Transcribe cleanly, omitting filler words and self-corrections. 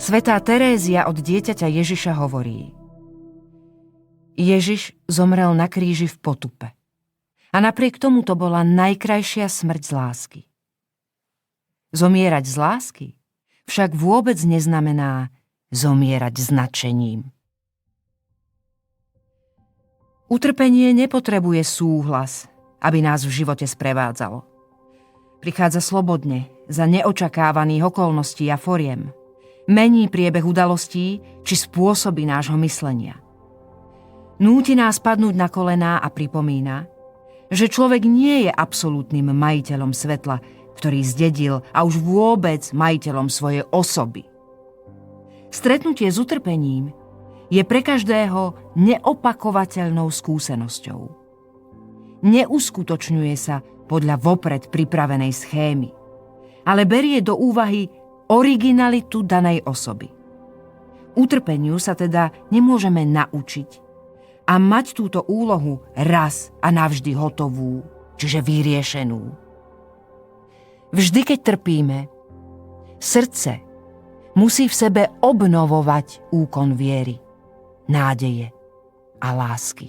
Svätá Terézia od dieťaťa Ježiša hovorí: Ježiš zomrel na kríži v potupe. A napriek tomu to bola najkrajšia smrť z lásky. Zomierať z lásky však vôbec neznamená zomierať s nadšením. Utrpenie nepotrebuje súhlas, aby nás v živote sprevádzalo. Prichádza slobodne, za neočakávaných okolností a foriem. Mení priebeh udalostí či spôsoby nášho myslenia. Núti nás padnúť na kolená a pripomína, že človek nie je absolútnym majiteľom svetla, ktorý zdedil, a už vôbec majiteľom svojej osoby. Stretnutie s utrpením je pre každého neopakovateľnou skúsenosťou. Neuskutočňuje sa podľa vopred pripravenej schémy, ale berie do úvahy originalitu danej osoby. Utrpeniu sa teda nemôžeme naučiť a mať túto úlohu raz a navždy hotovú, čiže vyriešenú. Vždy, keď trpíme, srdce musí v sebe obnovovať úkon viery, nádeje a lásky.